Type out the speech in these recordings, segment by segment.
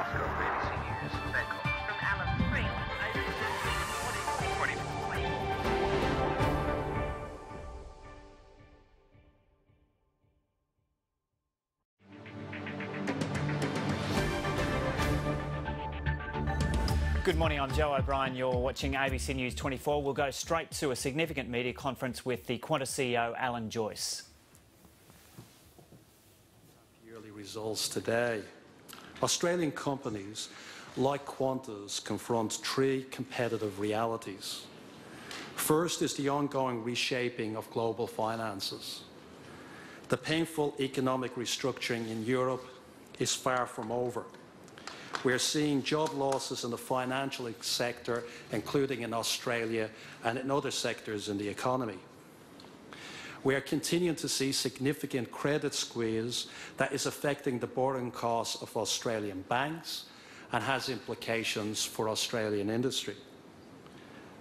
Oscar for ABC News, Bangkok. From Alice Springs, Good morning, I'm Joe O'Brien. You're watching ABC News 24. We'll go straight to a significant media conference with the Qantas CEO, Alan Joyce. Yearly results today. Australian companies like Qantas confront three competitive realities. First is the ongoing reshaping of global finances. The painful economic restructuring in Europe is far from over. We are seeing job losses in the financial sector, including in Australia and in other sectors in the economy. We are continuing to see significant credit squeeze that is affecting the borrowing costs of Australian banks and has implications for Australian industry.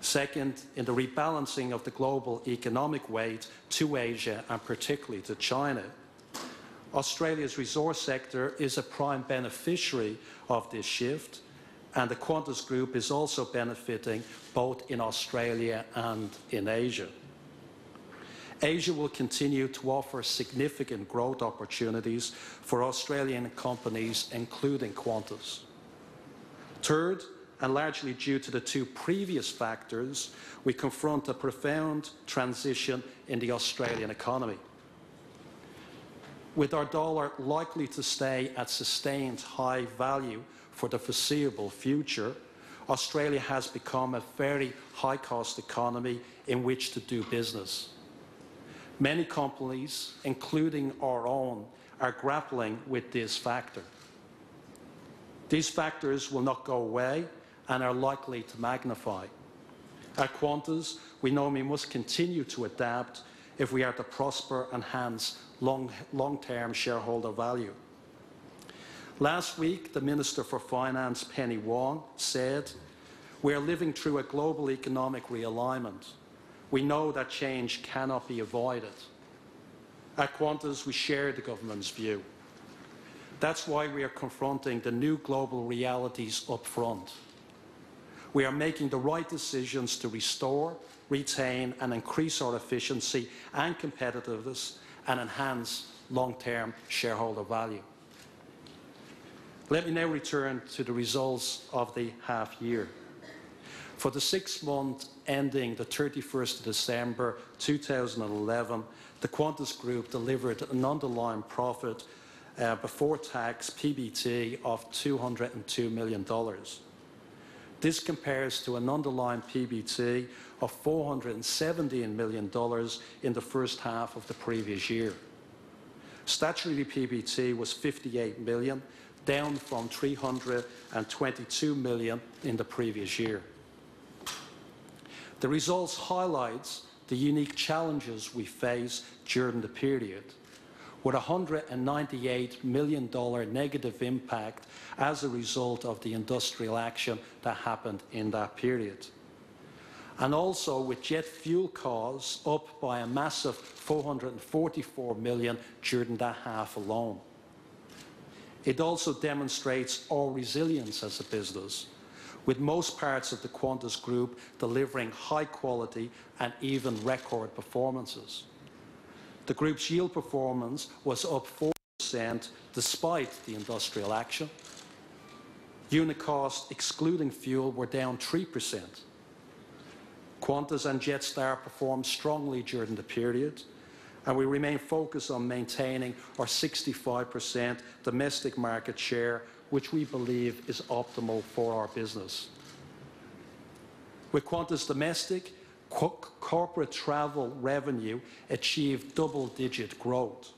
Second, in the rebalancing of the global economic weight to Asia and particularly to China, Australia's resource sector is a prime beneficiary of this shift, and the Qantas Group is also benefiting both in Australia and in Asia. Asia will continue to offer significant growth opportunities for Australian companies, including Qantas. Third, and largely due to the two previous factors, we confront a profound transition in the Australian economy. With our dollar likely to stay at sustained high value for the foreseeable future, Australia has become a very high-cost economy in which to do business. Many companies, including our own, are grappling with this factor. These factors will not go away and are likely to magnify. At Qantas, we know we must continue to adapt if we are to prosper and enhance long-term shareholder value. Last week, the Minister for Finance, Penny Wong, said, "We are living through a global economic realignment. We know that change cannot be avoided." At Qantas, we share the government's view. That's why we are confronting the new global realities up front. We are making the right decisions to restore, retain and increase our efficiency and competitiveness and enhance long-term shareholder value. Let me now return to the results of the half year. For the 6 months ending the 31st of December 2011, the Qantas Group delivered an underlying profit before tax, PBT, of $202 million. This compares to an underlying PBT of $417 million in the first half of the previous year. Statutory PBT was $58 million, down from $322 million in the previous year. The results highlights the unique challenges we face during the period, with a $198 million negative impact as a result of the industrial action that happened in that period. And also with jet fuel costs up by a massive $444 million during that half alone. It also demonstrates our resilience as a business, with most parts of the Qantas Group delivering high quality and even record performances. The group's yield performance was up 4% despite the industrial action. Unit costs, excluding fuel, were down 3%. Qantas and Jetstar performed strongly during the period, and we remain focused on maintaining our 65% domestic market share, which we believe is optimal for our business. With Qantas Domestic, corporate travel revenue achieved double-digit growth.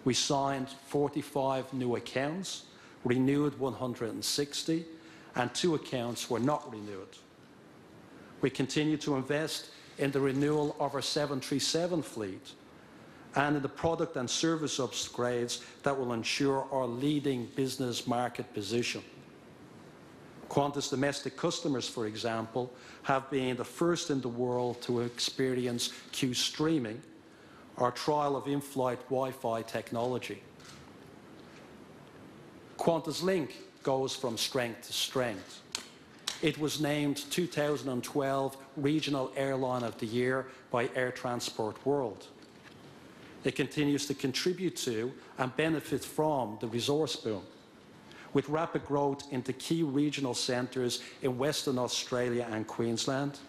We signed 45 new accounts, renewed 160, and 2 accounts were not renewed. We continue to invest in the renewal of our 737 fleet and in the product and service upgrades that will ensure our leading business market position. Qantas Domestic customers, for example, have been the first in the world to experience Q streaming, our trial of in-flight Wi-Fi technology. Qantas Link goes from strength to strength. It was named 2012 Regional Airline of the Year by Air Transport World. It continues to contribute to and benefit from the resource boom, with rapid growth into key regional centres in Western Australia and Queensland,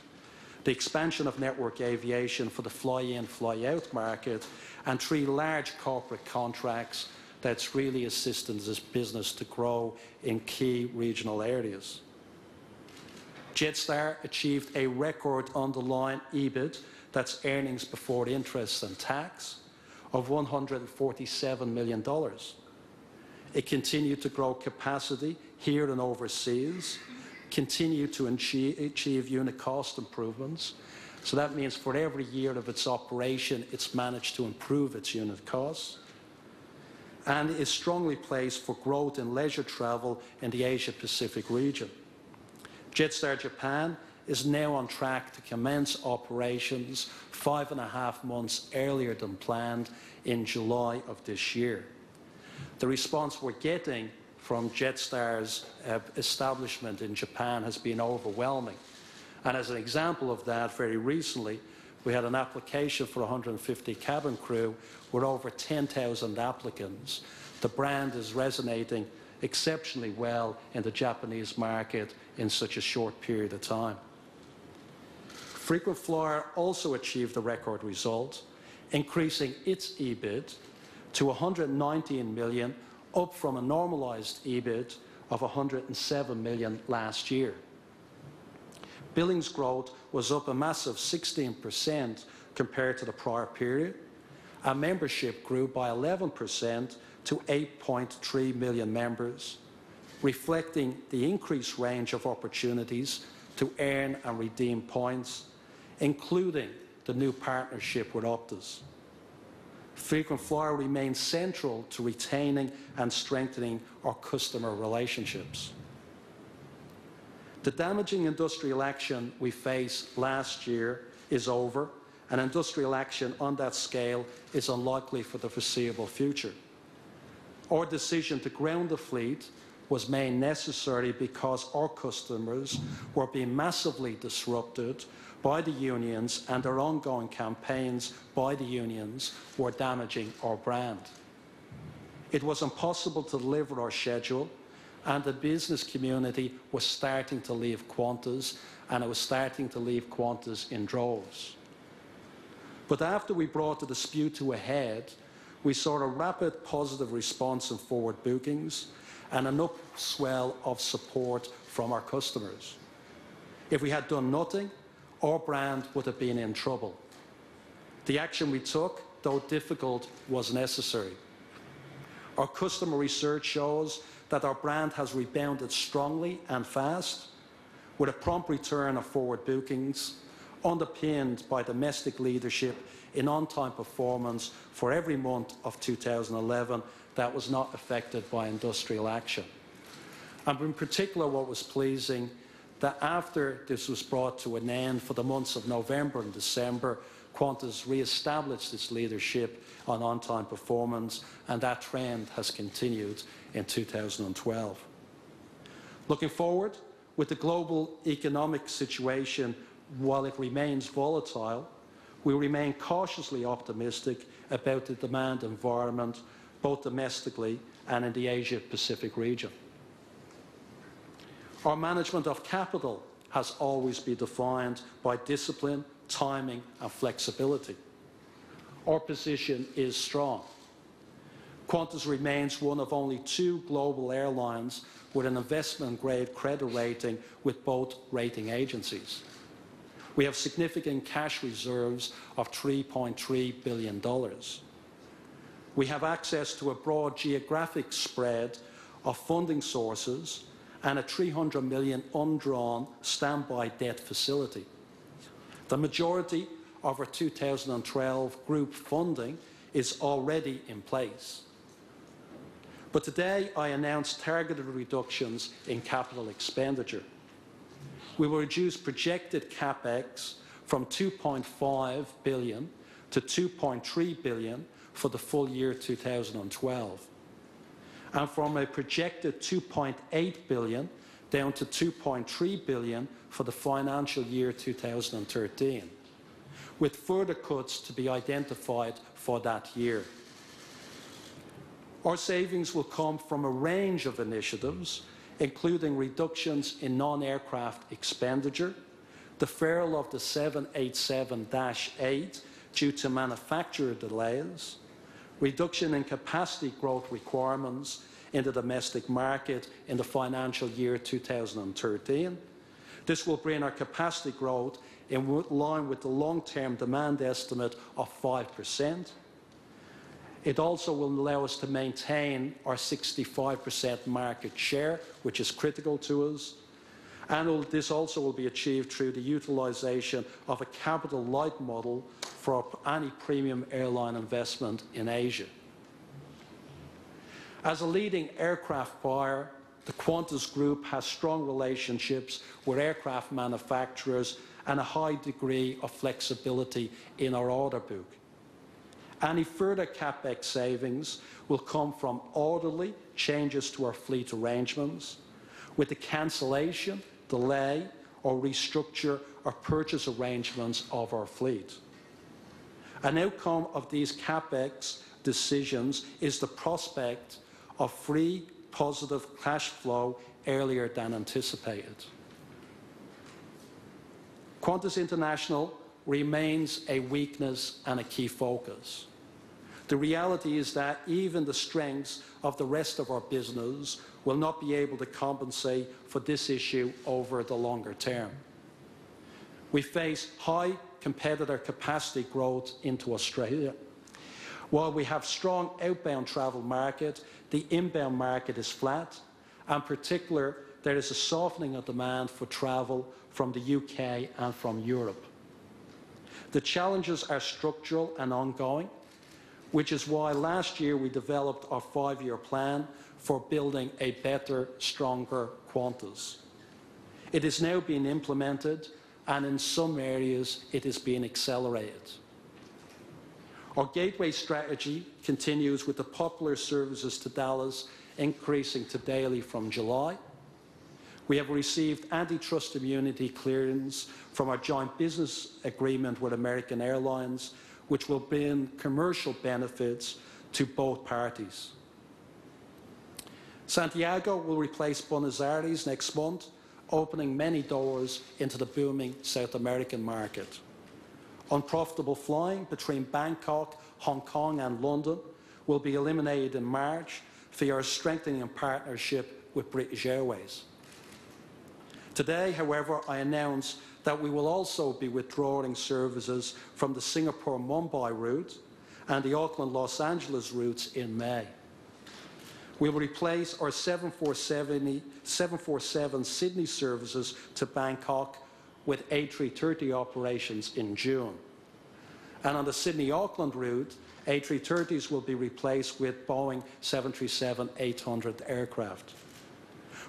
the expansion of network aviation for the fly-in, fly-out market, and 3 large corporate contracts that's really assisting this business to grow in key regional areas. Jetstar achieved a record underlying EBIT, that's earnings before interest and tax, of $147 million. It continued to grow capacity here and overseas, continued to achieve unit cost improvements. So that means for every year of its operation, it's managed to improve its unit costs, and is strongly placed for growth in leisure travel in the Asia-Pacific region. Jetstar Japan is now on track to commence operations 5.5 months earlier than planned in July of this year. The response we're getting from Jetstar's establishment in Japan has been overwhelming. And as an example of that, very recently, we had an application for 150 cabin crew with over 10,000 applicants. The brand is resonating exceptionally well in the Japanese market in such a short period of time. Frequent Flyer also achieved a record result, increasing its EBIT to $119 million, up from a normalised EBIT of $107 million last year. Billings growth was up a massive 16% compared to the prior period, and membership grew by 11% to 8.3 million members, reflecting the increased range of opportunities to earn and redeem points, including the new partnership with Optus. Frequent Flyer remains central to retaining and strengthening our customer relationships. The damaging industrial action we faced last year is over, and industrial action on that scale is unlikely for the foreseeable future. Our decision to ground the fleet was made necessary because our customers were being massively disrupted by the unions, and their ongoing campaigns by the unions were damaging our brand. It was impossible to deliver our schedule, and the business community was starting to leave Qantas, and it was starting to leave Qantas in droves. But after we brought the dispute to a head, we saw a rapid positive response in forward bookings and an upswell of support from our customers. If we had done nothing, our brand would have been in trouble. The action we took, though difficult, was necessary. Our customer research shows that our brand has rebounded strongly and fast, with a prompt return of forward bookings, underpinned by domestic leadership in on-time performance for every month of 2011 that was not affected by industrial action. And in particular, what was pleasing, that after this was brought to an end for the months of November and December, Qantas re-established its leadership on-time performance, and that trend has continued in 2012. Looking forward, with the global economic situation, while it remains volatile, we remain cautiously optimistic about the demand environment, both domestically and in the Asia-Pacific region. Our management of capital has always been defined by discipline, timing and flexibility. Our position is strong. Qantas remains one of only 2 global airlines with an investment-grade credit rating with both rating agencies. We have significant cash reserves of $3.3 billion. We have access to a broad geographic spread of funding sources and a $300 million undrawn standby debt facility. The majority of our 2012 group funding is already in place. But today I announced targeted reductions in capital expenditure. We will reduce projected CapEx from $2.5 billion to $2.3 billion for the full year 2012. and from a projected 2.8 billion down to 2.3 billion for the financial year 2013, with further cuts to be identified for that year. Our savings will come from a range of initiatives, including reductions in non-aircraft expenditure, deferral of the 787-8 due to manufacturer delays, reduction in capacity growth requirements in the domestic market in the financial year 2013. This will bring our capacity growth in line with the long-term demand estimate of 5%. It also will allow us to maintain our 65% market share, which is critical to us. And this also will be achieved through the utilisation of a capital light model for any premium airline investment in Asia. As a leading aircraft buyer, the Qantas Group has strong relationships with aircraft manufacturers and a high degree of flexibility in our order book. Any further CapEx savings will come from orderly changes to our fleet arrangements, with the cancellation, delay or restructure or purchase arrangements of our fleet. An outcome of these CapEx decisions is the prospect of free positive cash flow earlier than anticipated. Qantas International remains a weakness and a key focus. The reality is that even the strengths of the rest of our business will not be able to compensate for this issue over the longer term. We face high competitor capacity growth into Australia. While we have strong outbound travel market, the inbound market is flat, and in particular there is a softening of demand for travel from the UK and from Europe. The challenges are structural and ongoing, which is why last year we developed our 5-year plan for building a better, stronger Qantas. It is now being implemented, and in some areas it is being accelerated. Our gateway strategy continues with the popular services to Dallas increasing to daily from July. We have received antitrust immunity clearance from our joint business agreement with American Airlines, which will bring commercial benefits to both parties. Santiago will replace Buenos Aires next month, opening many doors into the booming South American market. Unprofitable flying between Bangkok, Hong Kong and London will be eliminated in March via our strengthening partnership with British Airways. Today, however, I announce that we will also be withdrawing services from the Singapore-Mumbai route and the Auckland-Los Angeles routes in May. We will replace our 747 Sydney services to Bangkok with A330 operations in June. And on the Sydney-Auckland route, A330s will be replaced with Boeing 737-800 aircraft.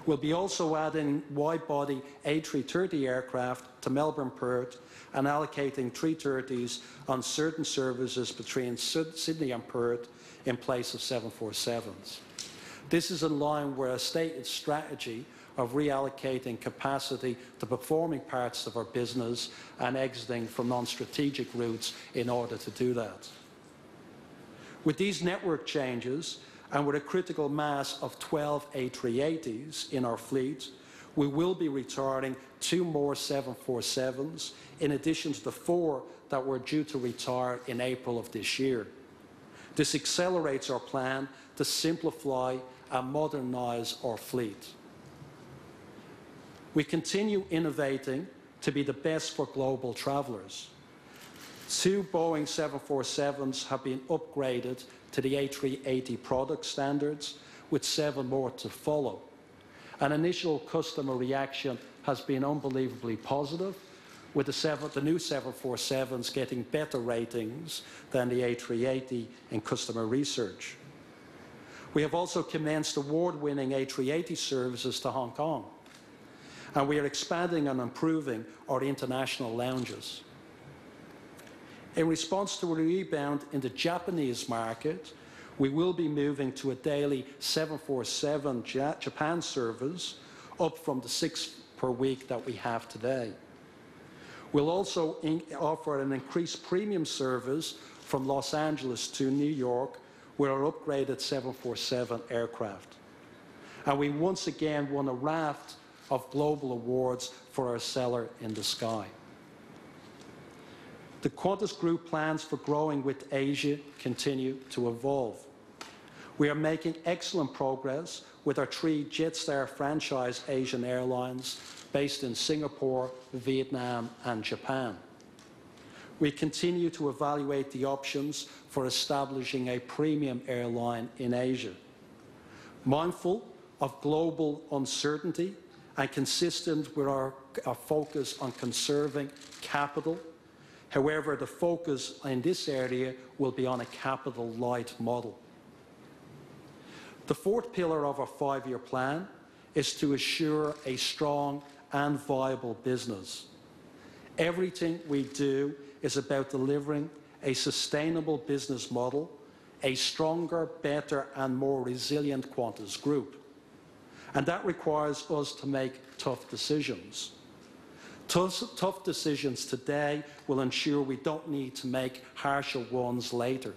We'll be also adding wide-body A330 aircraft to Melbourne Perth and allocating 330s on certain services between Sydney and Perth in place of 747s. This is in line with a stated strategy of reallocating capacity to performing parts of our business and exiting from non-strategic routes in order to do that. With these network changes, and with a critical mass of 12 A380s in our fleet, we will be retiring 2 more 747s, in addition to the 4 that were due to retire in April of this year. This accelerates our plan to simplify and modernise our fleet. We continue innovating to be the best for global travellers. 2 Boeing 747s have been upgraded to the A380 product standards, with 7 more to follow. An initial customer reaction has been unbelievably positive, with the new 747s getting better ratings than the A380 in customer research. We have also commenced award-winning A380 services to Hong Kong, and we are expanding and improving our international lounges. In response to a rebound in the Japanese market, We will be moving to a daily 747 Japan service, up from the 6 per week that we have today. We'll also offer an increased premium service from Los Angeles to New York with our upgraded 747 aircraft. And we once again won a raft of global awards for our Seller in the Sky. The Qantas Group plans for growing with Asia continue to evolve. We are making excellent progress with our 3 Jetstar franchise Asian airlines based in Singapore, Vietnam and Japan. We continue to evaluate the options for establishing a premium airline in Asia. Mindful of global uncertainty and consistent with our focus on conserving capital, however, the focus in this area will be on a capital-light model. The 4th pillar of our 5-year plan is to assure a strong and viable business. Everything we do is about delivering a sustainable business model, a stronger, better and more resilient Qantas Group. And that requires us to make tough decisions. Tough decisions today will ensure we don't need to make harsher ones later.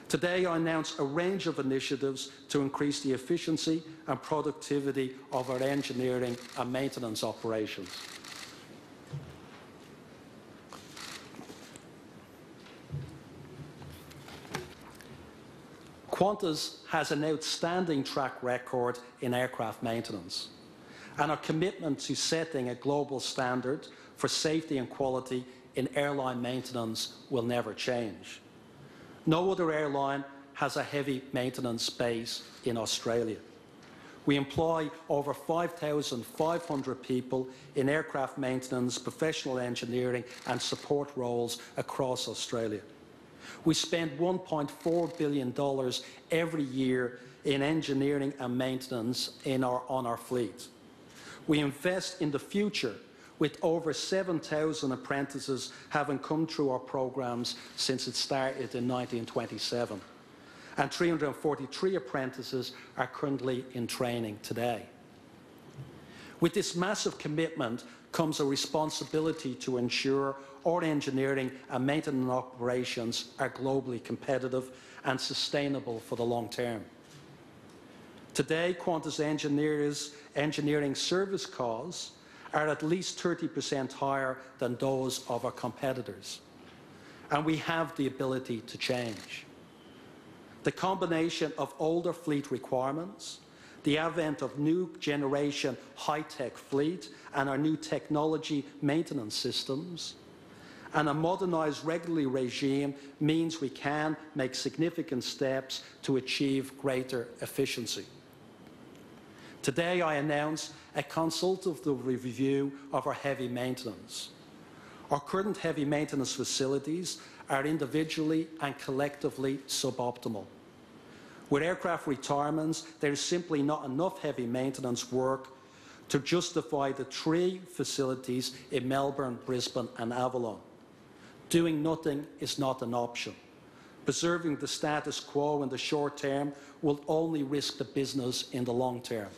Today, I announce a range of initiatives to increase the efficiency and productivity of our engineering and maintenance operations. Qantas has an outstanding track record in aircraft maintenance, and our commitment to setting a global standard for safety and quality in airline maintenance will never change. No other airline has a heavy maintenance base in Australia. We employ over 5,500 people in aircraft maintenance, professional engineering and support roles across Australia. We spend $1.4 billion every year in engineering and maintenance on our fleet. We invest in the future, with over 7,000 apprentices having come through our programs since it started in 1927. And 343 apprentices are currently in training today. With this massive commitment comes a responsibility to ensure our engineering and maintenance operations are globally competitive and sustainable for the long term. Today, Qantas engineering service costs are at least 30% higher than those of our competitors. And we have the ability to change. The combination of older fleet requirements, the advent of new generation high-tech fleet and our new technology maintenance systems, and a modernised regulatory regime means we can make significant steps to achieve greater efficiency. Today I announce a consultative review of our heavy maintenance. Our current heavy maintenance facilities are individually and collectively suboptimal. With aircraft retirements, there is simply not enough heavy maintenance work to justify the 3 facilities in Melbourne, Brisbane and Avalon. Doing nothing is not an option. Preserving the status quo in the short term will only risk the business in the long term.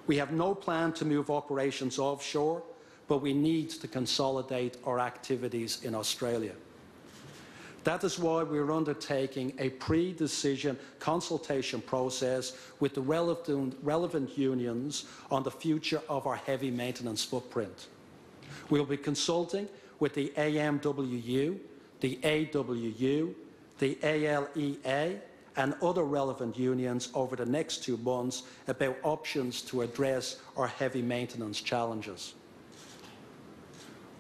We have no plan to move operations offshore, but we need to consolidate our activities in Australia. That is why we are undertaking a pre-decision consultation process with the relevant unions on the future of our heavy maintenance footprint. We will be consulting with the AMWU, the AWU, the ALEA and other relevant unions over the next 2 months about options to address our heavy maintenance challenges.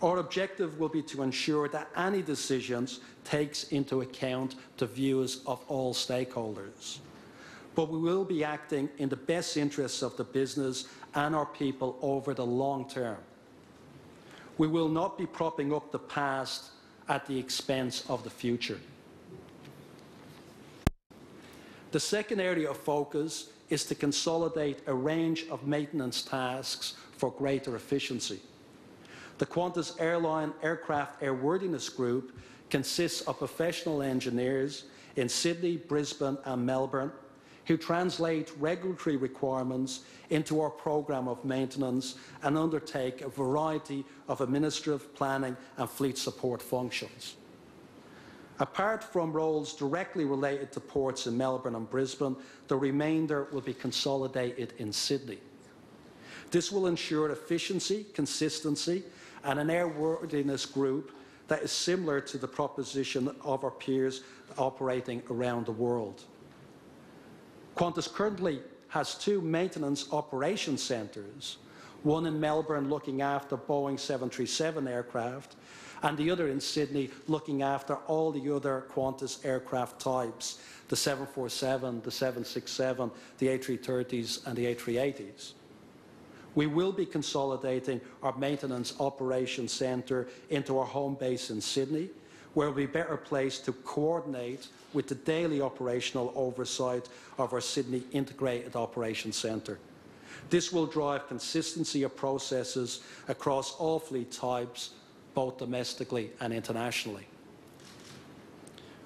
Our objective will be to ensure that any decisions takes into account the views of all stakeholders. But we will be acting in the best interests of the business and our people over the long term. We will not be propping up the past at the expense of the future. The second area of focus is to consolidate a range of maintenance tasks for greater efficiency. The Qantas Airline Aircraft Airworthiness Group consists of professional engineers in Sydney, Brisbane and Melbourne, who translate regulatory requirements into our programme of maintenance and undertake a variety of administrative, planning and fleet support functions. Apart from roles directly related to ports in Melbourne and Brisbane, the remainder will be consolidated in Sydney. This will ensure efficiency, consistency and an airworthiness group that is similar to the proposition of our peers operating around the world. Qantas currently has 2 maintenance operations centres, one in Melbourne looking after Boeing 737 aircraft and the other in Sydney looking after all the other Qantas aircraft types, the 747, the 767, the A330s and the A380s. We will be consolidating our maintenance operations centre into our home base in Sydney, where we'll be better placed to coordinate with the daily operational oversight of our Sydney Integrated Operations Centre. This will drive consistency of processes across all fleet types, both domestically and internationally.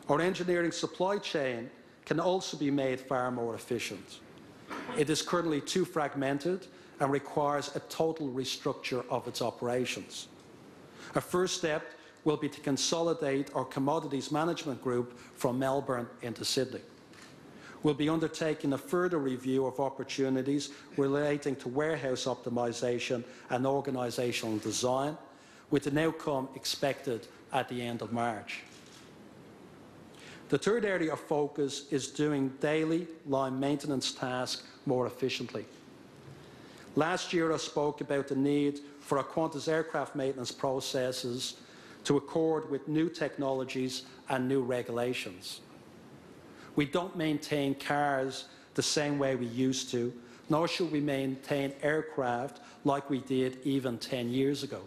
Our engineering supply chain can also be made far more efficient. It is currently too fragmented and requires a total restructure of its operations. A first step will be to consolidate our commodities management group from Melbourne into Sydney. We'll be undertaking a further review of opportunities relating to warehouse optimisation and organisational design, with an outcome expected at the end of March. The third area of focus is doing daily line maintenance tasks more efficiently. Last year I spoke about the need for our Qantas aircraft maintenance processes to accord with new technologies and new regulations. We don't maintain cars the same way we used to, nor should we maintain aircraft like we did even 10 years ago.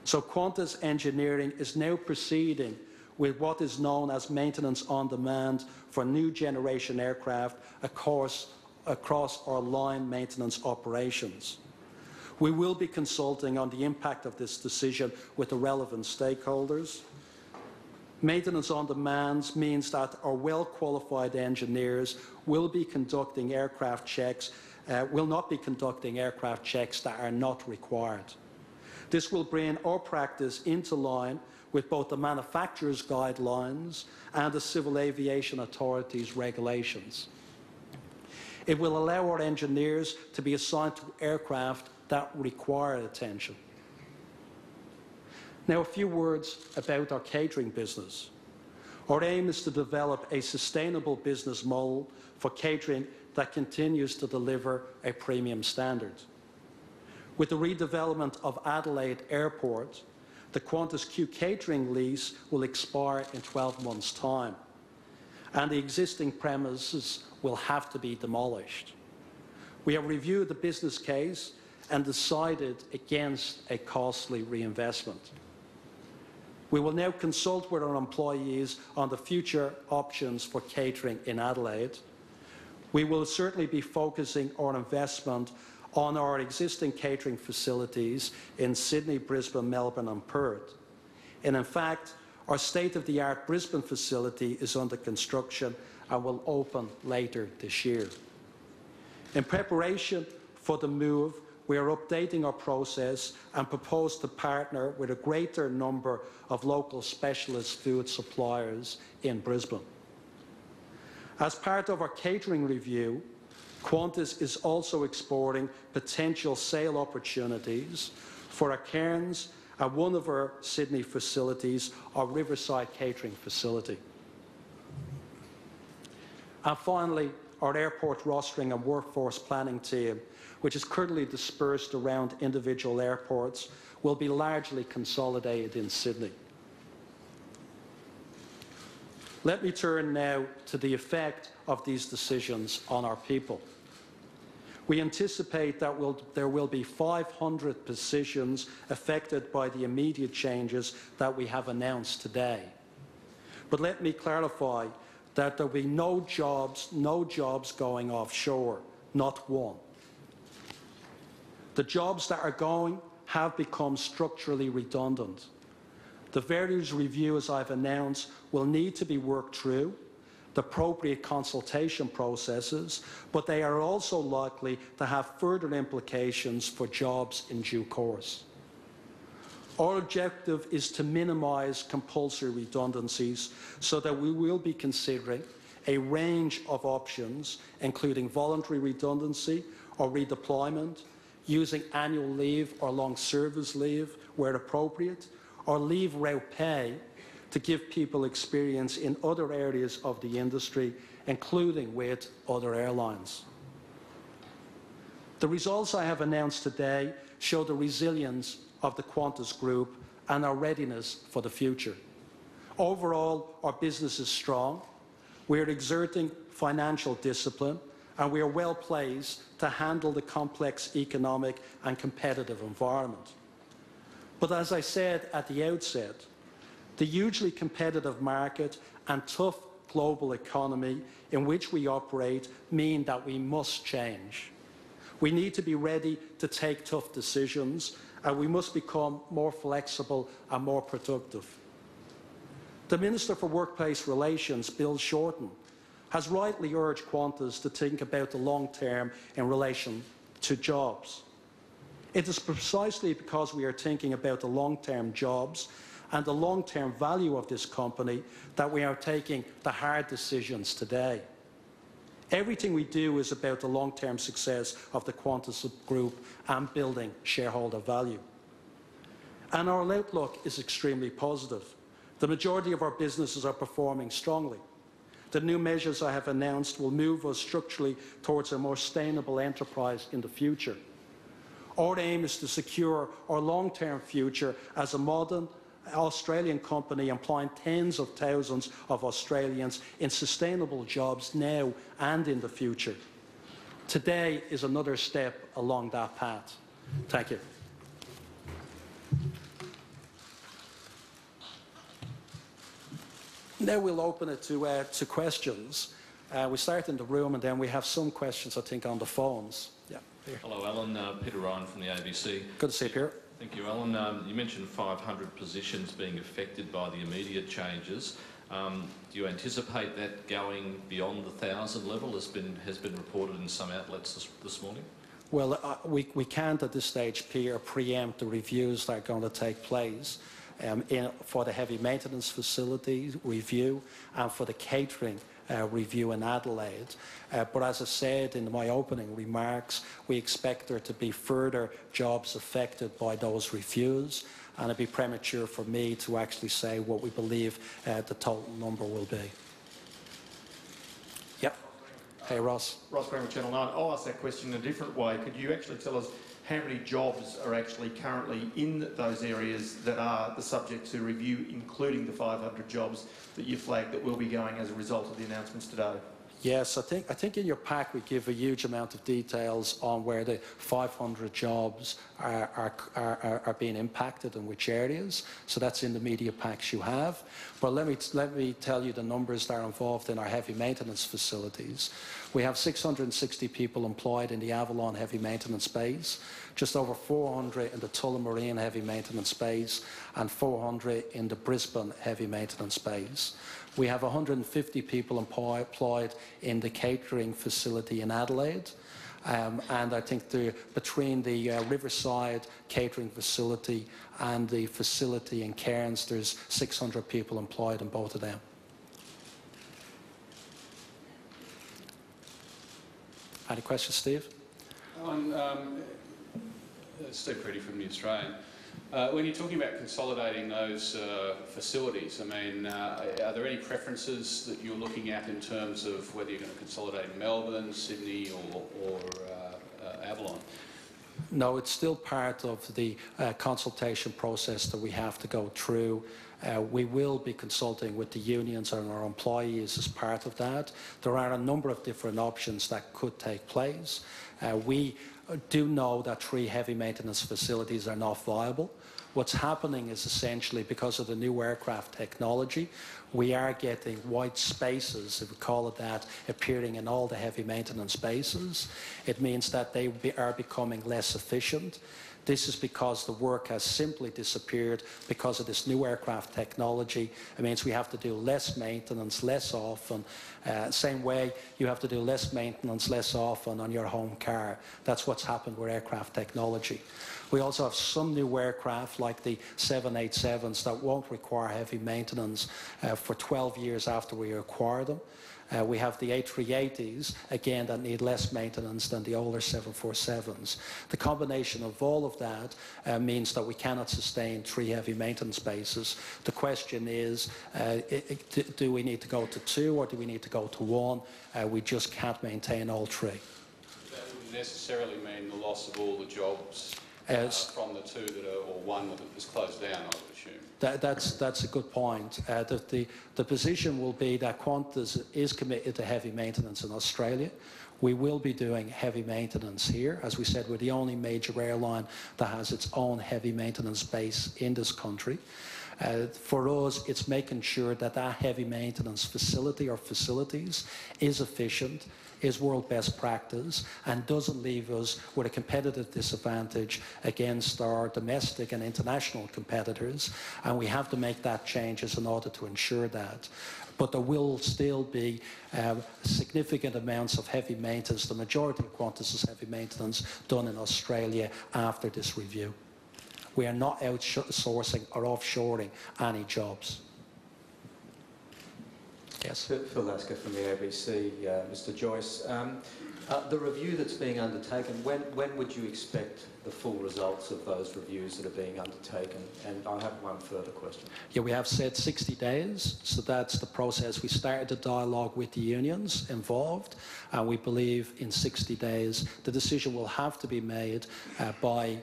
So Qantas Engineering is now proceeding with what is known as maintenance on demand for new generation aircraft across our line maintenance operations. We will be consulting on the impact of this decision with the relevant stakeholders. Maintenance on demand means that our well-qualified engineers will be conducting aircraft checks, will not be conducting aircraft checks that are not required. This will bring our practice into line with both the manufacturer's guidelines and the Civil Aviation Authority's regulations. It will allow our engineers to be assigned to aircraft that require attention. Now, a few words about our catering business. Our aim is to develop a sustainable business model for catering that continues to deliver a premium standard. With the redevelopment of Adelaide Airport, the Qantas Q catering lease will expire in 12 months' time, and the existing premises will have to be demolished. We have reviewed the business case and decided against a costly reinvestment. We will now consult with our employees on the future options for catering in Adelaide. We will certainly be focusing our investment on our existing catering facilities in Sydney, Brisbane, Melbourne and Perth. And in fact, our state-of-the-art Brisbane facility is under construction and will open later this year. In preparation for the move, we are updating our process and propose to partner with a greater number of local specialist food suppliers in Brisbane. As part of our catering review, Qantas is also exploring potential sale opportunities for our Cairns and one of our Sydney facilities, our Riverside catering facility. And finally, our airport rostering and workforce planning team, which is currently dispersed around individual airports, will be largely consolidated in Sydney. Let me turn now to the effect of these decisions on our people. We anticipate that there will be 500 positions affected by the immediate changes that we have announced today. But let me clarify that there will be no jobs going offshore, not one. The jobs that are going have become structurally redundant. The various reviews I've announced will need to be worked through the appropriate consultation processes, but they are also likely to have further implications for jobs in due course. Our objective is to minimise compulsory redundancies so that we will be considering a range of options, including voluntary redundancy or redeployment, using annual leave or long service leave where appropriate, or leave without pay to give people experience in other areas of the industry, including with other airlines. The results I have announced today show the resilience of the Qantas Group and our readiness for the future. Overall, our business is strong. We are exerting financial discipline, and we are well placed to handle the complex economic and competitive environment. But as I said at the outset, the hugely competitive market and tough global economy in which we operate mean that we must change. We need to be ready to take tough decisions, and we must become more flexible and more productive. The Minister for Workplace Relations, Bill Shorten, has rightly urged Qantas to think about the long term in relation to jobs. It is precisely because we are thinking about the long-term jobs and the long-term value of this company that we are taking the hard decisions today. Everything we do is about the long-term success of the Qantas Group and building shareholder value. And our outlook is extremely positive. The majority of our businesses are performing strongly. The new measures I have announced will move us structurally towards a more sustainable enterprise in the future. Our aim is to secure our long-term future as a modern Australian company employing tens of thousands of Australians in sustainable jobs now and in the future. Today is another step along that path. Thank you. Now we'll open it to questions. We start in the room and then we have some questions, I think, on the phones. Yeah, here. Hello, Alan. Peter Ryan from the ABC. Good to see you, Peter. Thank you, Alan. You mentioned 500 positions being affected by the immediate changes. Do you anticipate that going beyond the 1,000 level has been reported in some outlets this morning? Well, we can't at this stage, Peter, preempt the reviews that are going to take place for the heavy maintenance facilities review and for the catering review in Adelaide. But as I said in my opening remarks, we expect there to be further jobs affected by those reviews, and it'd be premature for me to actually say what we believe the total number will be. Yep. Hey, Ross. Ross Graham, Channel 9. I'll ask that question in a different way. Could you actually tell us how many jobs are actually currently in those areas that are the subject to review, including the 500 jobs that you flagged that will be going as a result of the announcements today? Yes, I think in your pack we give a huge amount of details on where the 500 jobs are being impacted and which areas. So that's in the media packs you have. But let me tell you the numbers that are involved in our heavy maintenance facilities. We have 660 people employed in the Avalon heavy maintenance base, just over 400 in the Tullamarine heavy maintenance base, and 400 in the Brisbane heavy maintenance base. We have 150 people employed in the catering facility in Adelaide, and I think between the Riverside catering facility and the facility in Cairns, there's 600 people employed in both of them. Any questions, Steve? Steve Pretty from The Australian. When you're talking about consolidating those facilities, I mean, are there any preferences that you're looking at in terms of whether you're going to consolidate in Melbourne, Sydney or Avalon? No, it's still part of the consultation process that we have to go through. We will be consulting with the unions and our employees as part of that. There are a number of different options that could take place. We do know that 3 heavy maintenance facilities are not viable. What's happening is essentially because of the new aircraft technology, we are getting white spaces, if we call it that, appearing in all the heavy maintenance bases. It means that they are becoming less efficient. This is because the work has simply disappeared because of this new aircraft technology. It means we have to do less maintenance, less often. Same way, you have to do less maintenance, less often on your home car. That's what's happened with aircraft technology. We also have some new aircraft, like the 787s, that won't require heavy maintenance for 12 years after we acquire them. We have the A380s, again, that need less maintenance than the older 747s. The combination of all of that means that we cannot sustain 3 heavy maintenance bases. The question is, do we need to go to 2 or do we need to go to 1? We just can't maintain all 3. That wouldn't necessarily mean the loss of all the jobs from the 2 that are, or 1 that is closed down, I would assume. That's a good point. The position will be that Qantas is committed to heavy maintenance in Australia. We will be doing heavy maintenance here. As we said, we're the only major airline that has its own heavy maintenance base in this country. For us, it's making sure that that heavy maintenance facility or facilities is efficient, is world best practice, and doesn't leave us with a competitive disadvantage against our domestic and international competitors. And we have to make that changes in order to ensure that. But there will still be significant amounts of heavy maintenance, the majority of Qantas's heavy maintenance done in Australia after this review. We are not outsourcing or offshoring any jobs. Yes. Phil Lasker from the ABC, Mr. Joyce. The review that's being undertaken, when would you expect the full results of those reviews that are being undertaken? And I have one further question. Yeah, we have said 60 days, so that's the process. We started a dialogue with the unions involved, and we believe in 60 days the decision will have to be made by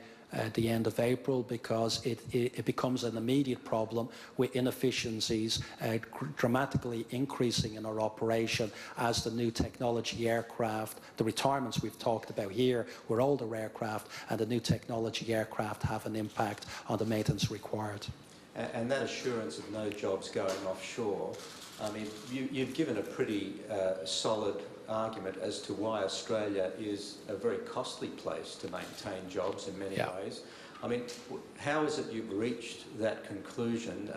the end of April, because it becomes an immediate problem with inefficiencies dramatically increasing in our operation as the new technology aircraft, the retirements we've talked about here were older aircraft, and the new technology aircraft have an impact on the maintenance required. And that assurance of no jobs going offshore, I mean, you've given a pretty solid argument as to why Australia is a very costly place to maintain jobs in many ways. I mean, how is it you've reached that conclusion?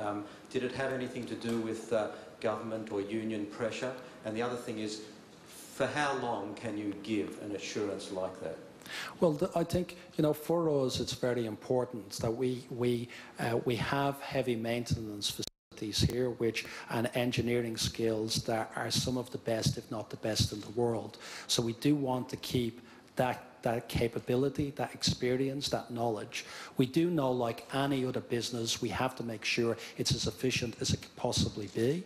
Did it have anything to do with government or union pressure? And the other thing is, for how long can you give an assurance like that? Well, I think, for us it's very important that we have heavy maintenance facilities here, and engineering skills that are some of the best, if not the best, in the world. So we do want to keep that capability, that experience, that knowledge. We do know, like any other business, we have to make sure it's as efficient as it could possibly be.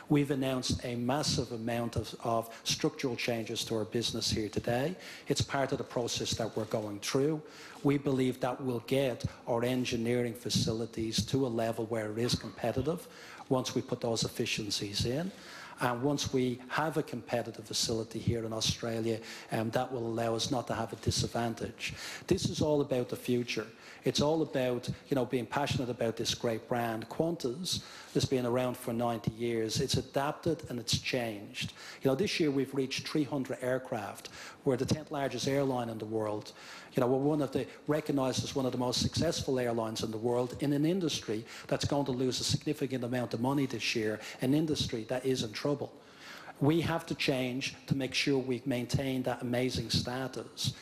We've announced a massive amount of structural changes to our business here today. It's part of the process that we're going through. We believe that will get our engineering facilities to a level where it is competitive once we put those efficiencies in. And once we have a competitive facility here in Australia, that will allow us not to have a disadvantage. This is all about the future. It's all about, being passionate about this great brand. Qantas has been around for 90 years. It's adapted and it's changed. This year we've reached 300 aircraft. We're the 10th largest airline in the world. We're recognised as one of the most successful airlines in the world in an industry that's going to lose a significant amount of money this year, an industry that is in trouble. We have to change to make sure we maintain that amazing status.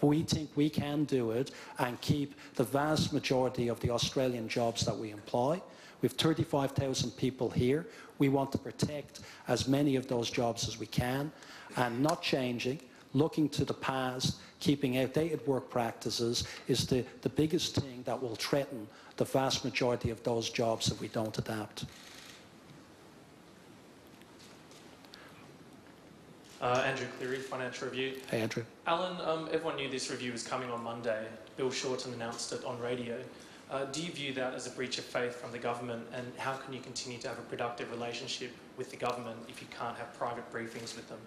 We think we can do it and keep the vast majority of the Australian jobs that we employ. We have 35,000 people here. We want to protect as many of those jobs as we can, and not changing, looking to the past, keeping outdated work practices is the biggest thing that will threaten the vast majority of those jobs if we don't adapt. Andrew Cleary, Financial Review. Hey, Andrew. Alan, everyone knew this review was coming on Monday. Bill Shorten announced it on radio. Do you view that as a breach of faith from the government, and how can you continue to have a productive relationship with the government if you can't have private briefings with them?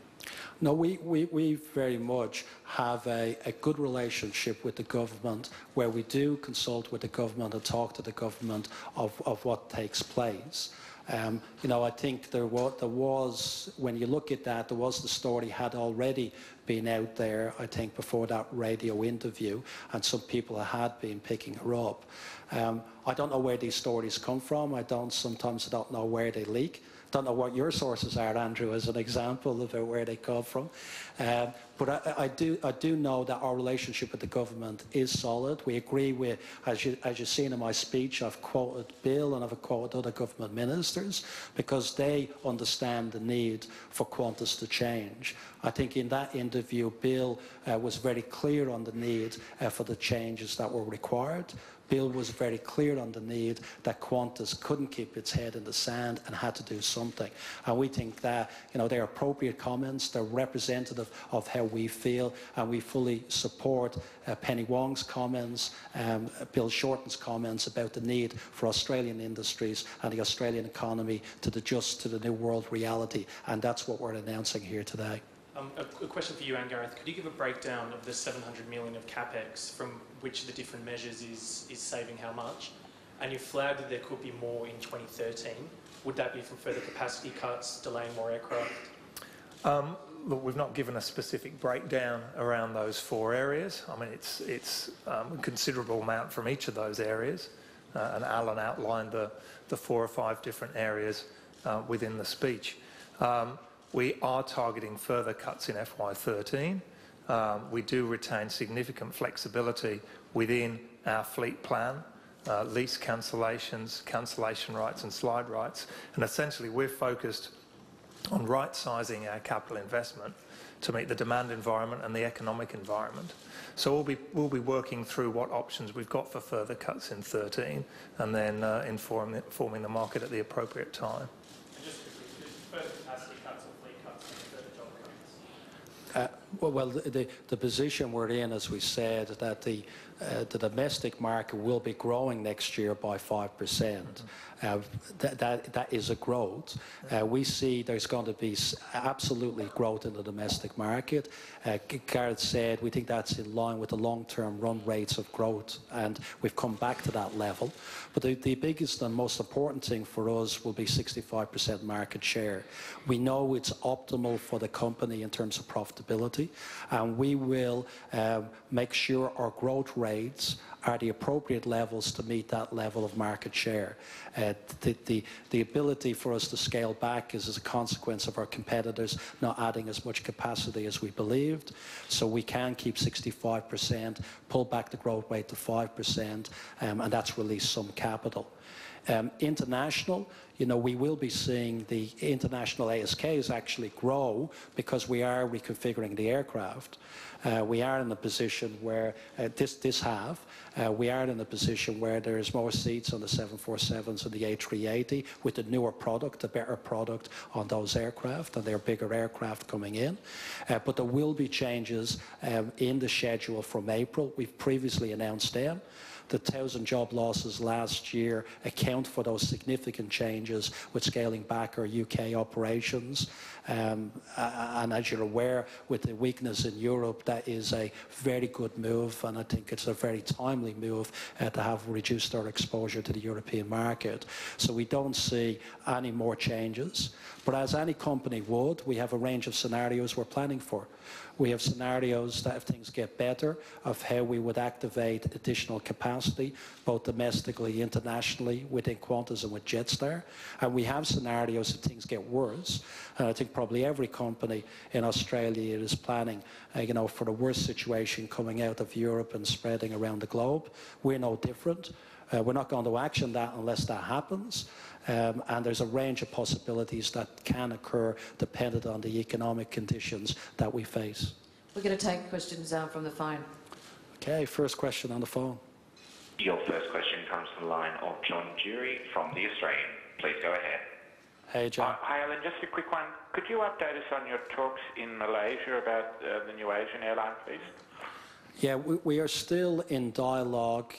No, we very much have a good relationship with the government, where we do consult with the government and talk to the government of what takes place. You know, I think there was, when you look at that, there was the story had already been out there, I think, before that radio interview, and some people had been picking her up. I don't know where these stories come from. Sometimes I don't know where they leak. Don't know what your sources are, Andrew, as an example about where they come from. But I do know that our relationship with the government is solid. We agree with, as you've seen in my speech, I've quoted Bill and I've quoted other government ministers because they understand the need for Qantas to change. I think in that interview, Bill was very clear on the need for the changes that were required. Bill was very clear on the need that Qantas couldn't keep its head in the sand and had to do something. And we think that, you know, they're appropriate comments, they're representative of how we feel, and we fully support Penny Wong's comments, Bill Shorten's comments about the need for Australian industries and the Australian economy to adjust to the new world reality. And that's what we're announcing here today. A question for you, Anne Gareth. Could you give a breakdown of the 700 million of capex, from which the different measures is saving how much? And you flagged that there could be more in 2013. Would that be from further capacity cuts, delaying more aircraft? Look, we've not given a specific breakdown around those 4 areas. I mean, it's a considerable amount from each of those areas. And Alan outlined the 4 or 5 different areas within the speech. We are targeting further cuts in FY13. We do retain significant flexibility within our fleet plan, lease cancellations, cancellation rights and slide rights. And essentially we're focused on right-sizing our capital investment to meet the demand environment and the economic environment. So we'll be working through what options we've got for further cuts in 13 and then informing the market at the appropriate time. And just quickly, further capacity cuts or fleet cuts and further job cuts? Well, the position we're in, as we said, that the domestic market will be growing next year by 5%. That is a growth. We see there's going to be absolutely growth in the domestic market. Gareth said we think that's in line with the long-term run rates of growth, and we've come back to that level. But the biggest and most important thing for us will be 65% market share. We know it's optimal for the company in terms of profitability, and we will make sure our growth rates are the appropriate levels to meet that level of market share. The ability for us to scale back is as a consequence of our competitors not adding as much capacity as we believed. So we can keep 65%, pull back the growth rate to 5%, and that's released some capital. International, you know, we will be seeing the international ASKs actually grow because we are reconfiguring the aircraft. We are in a position where we are in a position where there is more seats on the 747s and the A380 with the newer product, the better product on those aircraft, and they're bigger aircraft coming in. But there will be changes in the schedule from April. We've previously announced them. The 1,000 job losses last year account for those significant changes with scaling back our UK operations. And as you're aware, with the weakness in Europe, that is a very good move, and I think it's a very timely move to have reduced our exposure to the European market. So we don't see any more changes. But as any company would, we have a range of scenarios we're planning for. We have scenarios that if things get better, of how we would activate additional capacity, both domestically, internationally, within Qantas and with Jetstar. And we have scenarios if things get worse. And I think probably every company in Australia is planning, you know, for the worst situation coming out of Europe and spreading around the globe. We're no different. We're not going to action that unless that happens. And there's a range of possibilities that can occur dependent on the economic conditions that we face. We're going to take questions from the phone. Okay, first question on the phone. Your first question comes from the line of John Jury from The Australian. Please go ahead. Hey, John. Hi, Alan. Just a quick one. Could you update us on your talks in Malaysia about the new Asian airline, please? Yeah, we are still in dialogue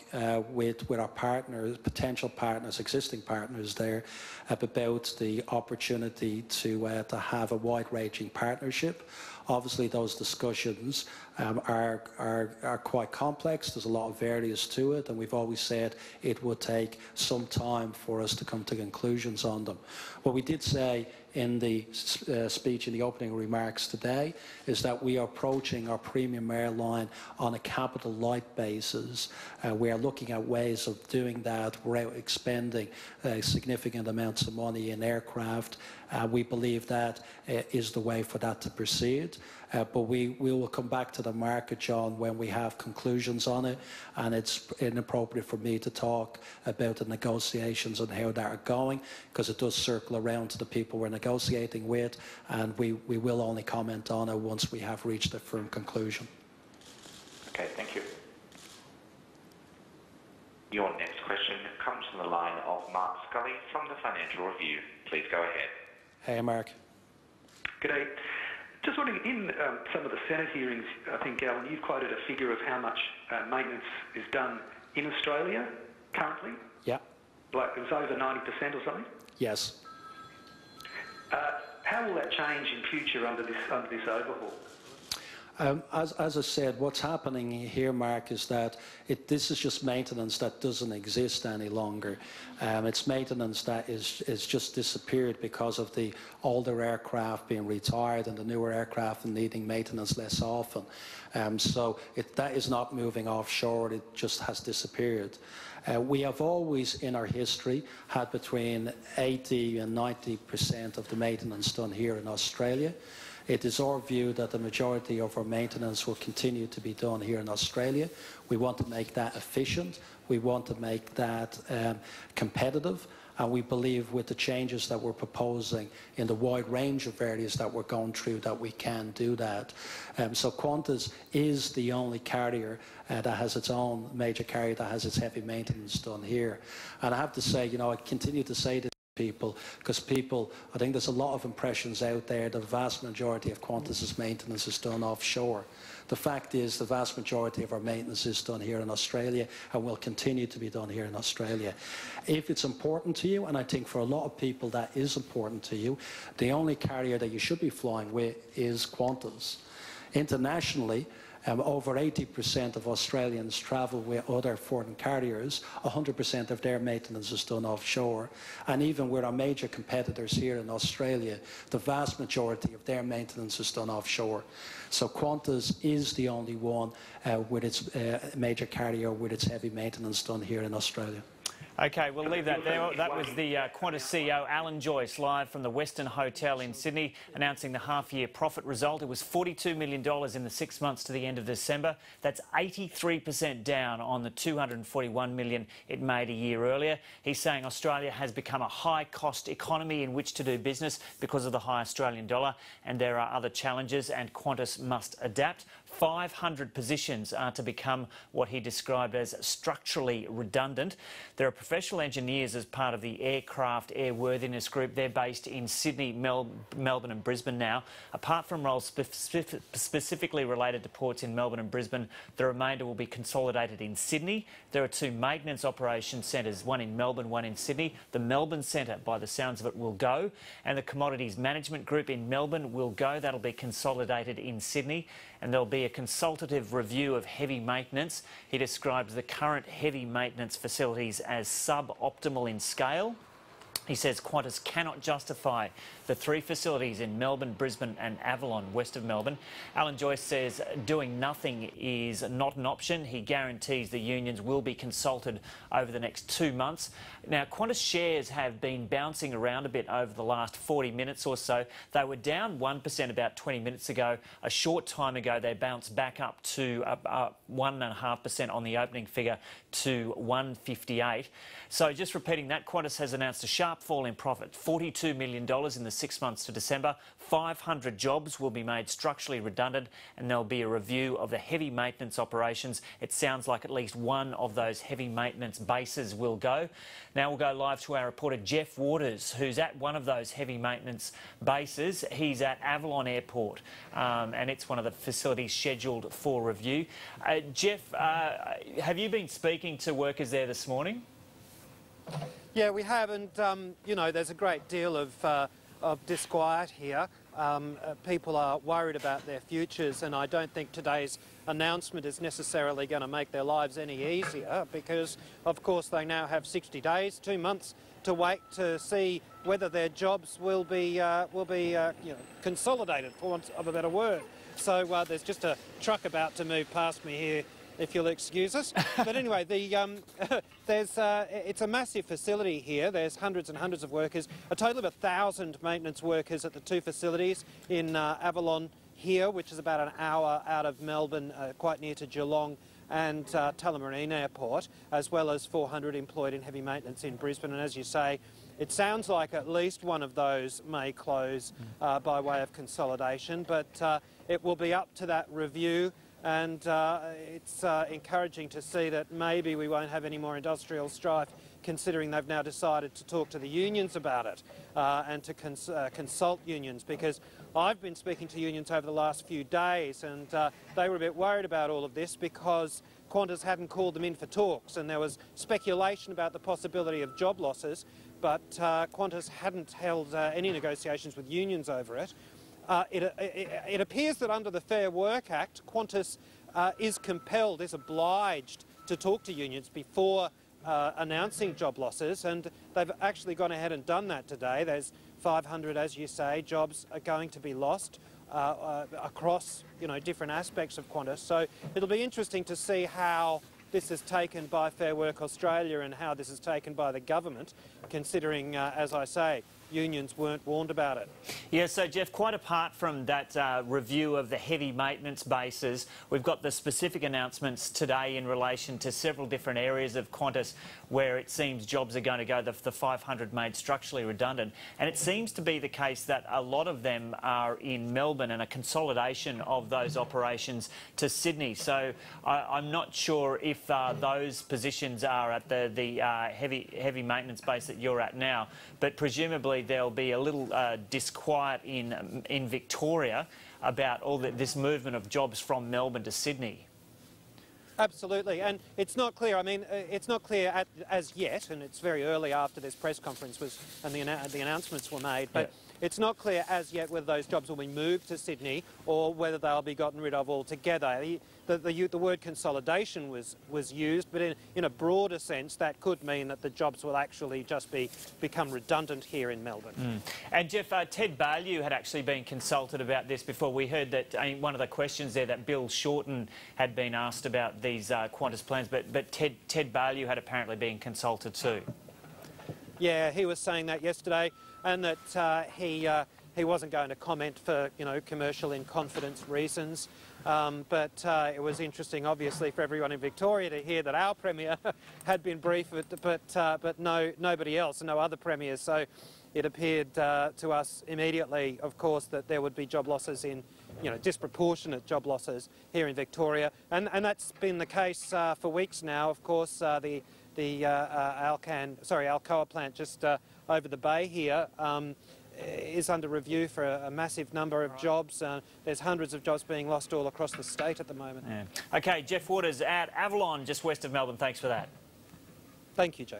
with our partners, potential partners, existing partners there, about the opportunity to have a wide-ranging partnership. Obviously, those discussions are quite complex. There's a lot of areas to it, and we've always said it would take some time for us to come to conclusions on them. What we did say in the speech, in the opening remarks today, is that we are approaching our premium airline on a capital light basis. We are looking at ways of doing that without expending significant amounts of money in aircraft. We believe that is the way for that to proceed. But we will come back to the market, John, when we have conclusions on it, and it's inappropriate for me to talk about the negotiations and how they are going, because it does circle around to the people we're negotiating with, and we will only comment on it once we have reached a firm conclusion. Okay, thank you. Your next question comes from the line of Mark Scully from the Financial Review. Please go ahead. Hey, Mark. G'day. Just wondering, in some of the Senate hearings, I think, Alan, you've quoted a figure of how much maintenance is done in Australia currently. Yeah. Like it was over 90% or something? Yes. How will that change in future under this overhaul? As I said, what's happening here, Mark, is that this is just maintenance that doesn't exist any longer. It's maintenance that is just disappeared because of the older aircraft being retired and the newer aircraft needing maintenance less often. So that is not moving offshore, it just has disappeared. We have always in our history had between 80 and 90% of the maintenance done here in Australia. It is our view that the majority of our maintenance will continue to be done here in Australia. We want to make that efficient. We want to make that competitive. And we believe with the changes that we're proposing in the wide range of areas that we're going through that we can do that. So Qantas is the only carrier that has its own major carrier that has its heavy maintenance done here. And I have to say, I continue to say this, people, because I think there's a lot of impressions out there that the vast majority of Qantas's maintenance is done offshore. The fact is the vast majority of our maintenance is done here in Australia and will continue to be done here in Australia. If it's important to you, and I think for a lot of people that is important to you, the only carrier that you should be flying with is Qantas. Internationally, over 80% of Australians travel with other foreign carriers. 100% of their maintenance is done offshore. And even with our major competitors here in Australia, the vast majority of their maintenance is done offshore. So Qantas is the only one with its major carrier with its heavy maintenance done here in Australia. OK, we'll leave that there. That was the Qantas CEO, Alan Joyce, live from the Western Hotel in Sydney, announcing the half-year profit result. It was $42 million in the 6 months to the end of December. That's 83% down on the $241 million it made a year earlier. He's saying Australia has become a high-cost economy in which to do business because of the high Australian dollar, and there are other challenges, and Qantas must adapt. 500 positions are to become what he described as structurally redundant. There are professional engineers as part of the Aircraft Airworthiness Group. They're based in Sydney, Melbourne and Brisbane now. Apart from roles specifically related to ports in Melbourne and Brisbane, the remainder will be consolidated in Sydney. There are 2 maintenance operations centres, one in Melbourne, one in Sydney. The Melbourne Centre, by the sounds of it, will go, and the Commodities Management Group in Melbourne will go. That'll be consolidated in Sydney, and there'll be a consultative review of heavy maintenance. He describes the current heavy maintenance facilities as suboptimal in scale. He says Qantas cannot justify the 3 facilities in Melbourne, Brisbane and Avalon, west of Melbourne. Alan Joyce says doing nothing is not an option. He guarantees the unions will be consulted over the next 2 months. Now, Qantas shares have been bouncing around a bit over the last 40 minutes or so. They were down 1% about 20 minutes ago. A short time ago, they bounced back up to 1.5% on the opening figure to 158. So just repeating that, Qantas has announced a sharp fall in profit, $42 million in the 6 months to December. 500 jobs will be made structurally redundant, and there'll be a review of the heavy maintenance operations. It sounds like at least one of those heavy maintenance bases will go. Now we'll go live to our reporter Jeff Waters, who's at one of those heavy maintenance bases. He's at Avalon Airport, and it's one of the facilities scheduled for review. Jeff, have you been speaking to workers there this morning? Yeah, we have, and you know, there's a great deal of disquiet here. people are worried about their futures, and I don't think today's announcement is necessarily going to make their lives any easier, because of course they now have 60 days, 2 months to wait to see whether their jobs will be consolidated, for want of a better word. So there's just a truck about to move past me here, if you'll excuse us. But anyway, it's a massive facility here. There's hundreds and hundreds of workers, a total of 1,000 maintenance workers at the two facilities in Avalon here, which is about an hour out of Melbourne, quite near to Geelong and Tullamarine Airport, as well as 400 employed in heavy maintenance in Brisbane. And as you say, it sounds like at least one of those may close by way of consolidation, but it will be up to that review. And it's encouraging to see that maybe we won't have any more industrial strife, considering they've now decided to talk to the unions about it and to consult unions, because I've been speaking to unions over the last few days, and they were a bit worried about all of this because Qantas hadn't called them in for talks, and there was speculation about the possibility of job losses, but Qantas hadn't held any negotiations with unions over it. It appears that under the Fair Work Act, Qantas is obliged to talk to unions before announcing job losses, and they've actually gone ahead and done that today. There's 500, as you say, jobs are going to be lost across, different aspects of Qantas. So it'll be interesting to see how this is taken by Fair Work Australia and how this is taken by the government, considering, as I say, unions weren't warned about it. Yeah, so Jeff, quite apart from that review of the heavy maintenance bases, we've got the specific announcements today in relation to several different areas of Qantas where it seems jobs are going to go, the 500 made structurally redundant. And it seems to be the case that a lot of them are in Melbourne and a consolidation of those operations to Sydney. So I'm not sure if those positions are at the heavy maintenance base that you're at now, but presumably there'll be a little disquiet in Victoria about all this movement of jobs from Melbourne to Sydney. Absolutely, and it's not clear. I mean, it's not clear as yet, and it's very early after this press conference and the announcements were made, but it's not clear as yet whether those jobs will be moved to Sydney or whether they'll be gotten rid of altogether. The word consolidation was used, but in a broader sense, that could mean that the jobs will actually just become redundant here in Melbourne. And Jeff, Ted Baillieu had actually been consulted about this before. We heard that one of the questions there that Bill Shorten had been asked about these Qantas plans, but Ted Baillieu had apparently been consulted too. Yeah, he was saying that yesterday, and that he wasn't going to comment for commercial in confidence reasons. But it was interesting, obviously, for everyone in Victoria to hear that our Premier had been briefed, but nobody else, and no other Premiers. So it appeared to us immediately, of course, that there would be job losses in, disproportionate job losses here in Victoria. And that's been the case for weeks now. Of course, the Alcoa plant just over the bay here is under review for a massive number of jobs. There's hundreds of jobs being lost all across the state at the moment. Yeah. OK, Jeff Waters at Avalon, just west of Melbourne. Thanks for that. Thank you, Jake.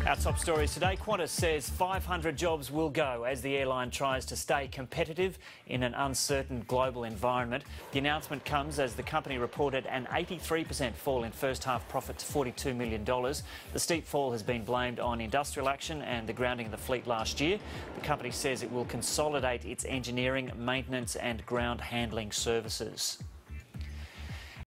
Our top stories today. Qantas says 500 jobs will go as the airline tries to stay competitive in an uncertain global environment. The announcement comes as the company reported an 83% fall in first half profit to $42 million. The steep fall has been blamed on industrial action and the grounding of the fleet last year. The company says it will consolidate its engineering, maintenance and ground handling services.